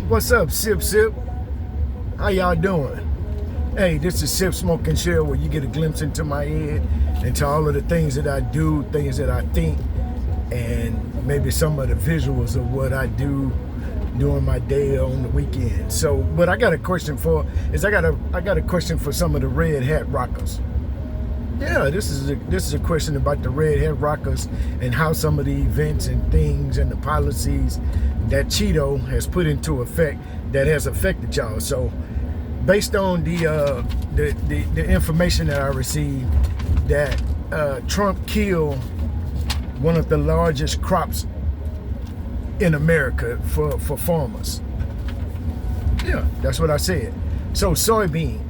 What's up, Sip Sip? How y'all doing? Hey, this is Sip Smoke and Share, where you get a glimpse into my head, into all of the things that I do, things that I think, and maybe some of the visuals of what I do during my day or on the weekend. So, what I got a question for is I got a question for some of the red hat rockers. Yeah, this is a question about the red hat rockers and how some of the events and things and the policies that Cheeto has put into effect that has affected y'all. So, based on the information that I received, that Trump killed one of the largest crops in America for farmers. Yeah, that's what I said. So soybean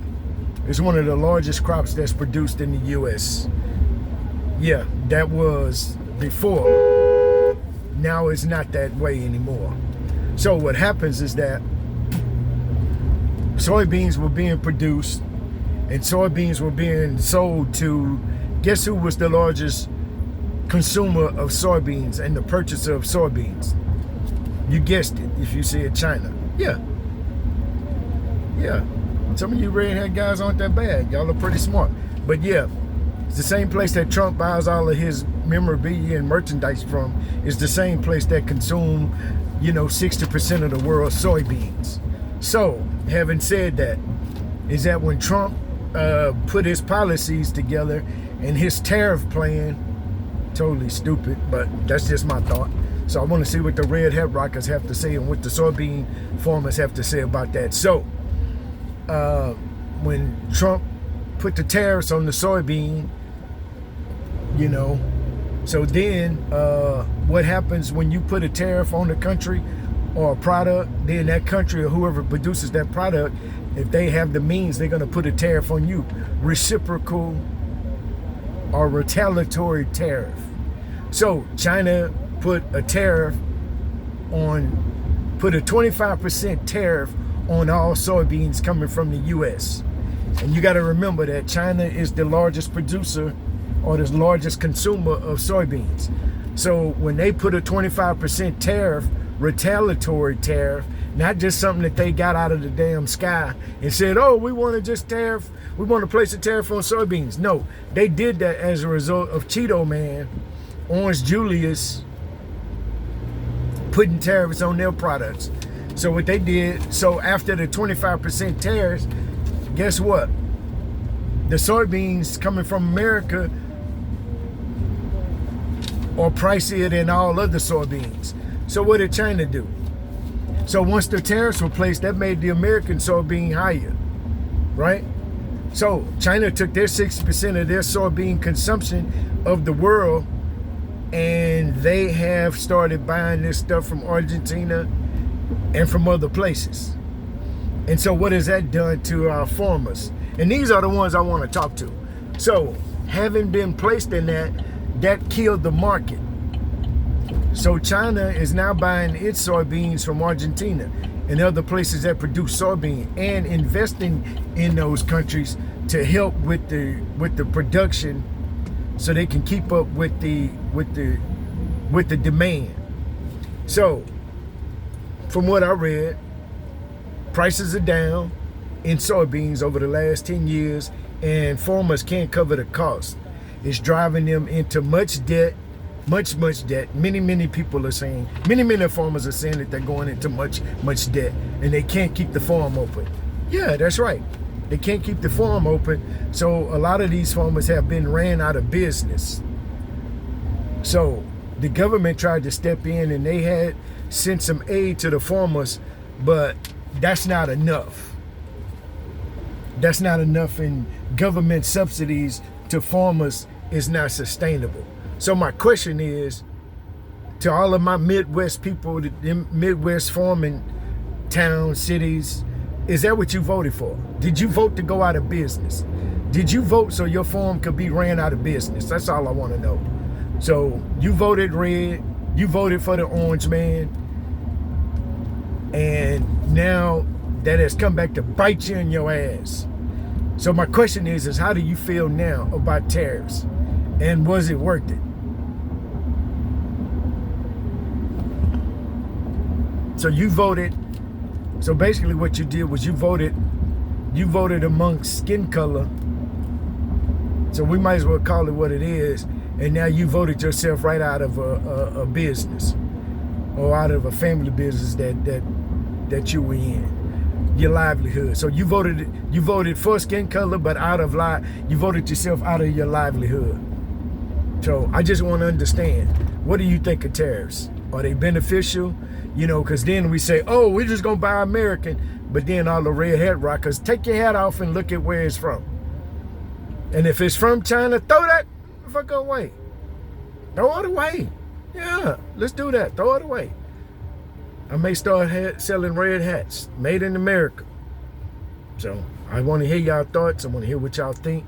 is one of the largest crops that's produced in the U.S. Yeah, that was before. Now it's not that way anymore. So what happens is that soybeans were being produced and soybeans were being sold to, guess who was the largest consumer of soybeans and the purchaser of soybeans? You guessed it, if you said China. Yeah. Some of you redhead guys aren't that bad. Y'all are pretty smart. But yeah, it's the same place that Trump buys all of his memorabilia and merchandise from. Is the same place that consume, 60% of the world's soybeans. So, having said that, is that when Trump put his policies together and his tariff plan, totally stupid, but that's just my thought. So I want to see what the red hat rockers have to say and what the soybean farmers have to say about that. So, when Trump put the tariffs on the soybean, so then what happens when you put a tariff on a country or a product, then that country or whoever produces that product, if they have the means, they're going to put a tariff on you. Reciprocal or retaliatory tariff. So China put a 25% tariff on all soybeans coming from the U.S. And you got to remember that China is the largest producer or the largest consumer of soybeans. So when they put a 25% tariff, retaliatory tariff, not just something that they got out of the damn sky and said, oh, we want to place a tariff on soybeans. No, they did that as a result of Cheeto Man, Orange Julius, putting tariffs on their products. So what they did, so after the 25% tariffs, guess what? The soybeans coming from America are pricier than all other soybeans. So what did China do? So once the tariffs were placed, that made the American soybean higher, right? So China took their 60% of their soybean consumption of the world, and they have started buying this stuff from Argentina and from other places. And so what has that done to our farmers? And these are the ones I want to talk to. So having been placed in that killed the market. So China is now buying its soybeans from Argentina and other places that produce soybean and investing in those countries to help with the production, so they can keep up with the demand. So from what I read, prices are down in soybeans over the last 10 years, and farmers can't cover the cost. It's driving them into much debt. Many people are saying, many farmers are saying that they're going into much debt, and they can't keep the farm open. Yeah, that's right. They can't keep the farm open. So a lot of these farmers have been ran out of business. So the government tried to step in, and they had sent some aid to the farmers, but that's not enough. That's not enough, and government subsidies to farmers is not sustainable. So my question is, to all of my Midwest people, the Midwest farming towns, cities, is that what you voted for? Did you vote to go out of business? Did you vote so your farm could be ran out of business? That's all I want to know. So you voted red, you voted for the orange man, and now that has come back to bite you in your ass. So my question is how do you feel now about tariffs? And was it worth it? So you voted So basically what you did was you voted amongst skin color. So we might as well call it what it is. And now you voted yourself right out of a business, or out of a family business that you were in, your livelihood. So you voted for skin color, but you voted yourself out of your livelihood. So I just want to understand, what do you think of tariffs? Are they beneficial? You know, because then we say, oh, we're just gonna buy American, but then all the red hat rockers, take your hat off and look at where it's from. And if it's from China, throw that fuck away. Throw it away. Yeah, let's do that. Throw it away. I may start selling red hats made in America. So I want to hear y'all thoughts. I want to hear what y'all think.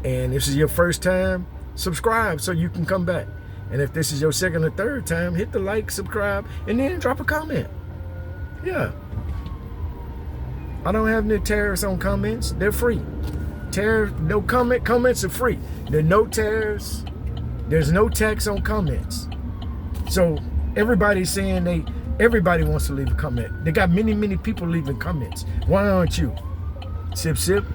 And if this is your first time, subscribe so you can come back. And if this is your second or third time, hit the like, subscribe, and then drop a comment. Yeah. I don't have any tariffs on comments. They're free. No comments are free. There are no tariffs. There's no tax on comments. So everybody's saying everybody wants to leave a comment. They got many people leaving comments. Why aren't you? Sip, sip.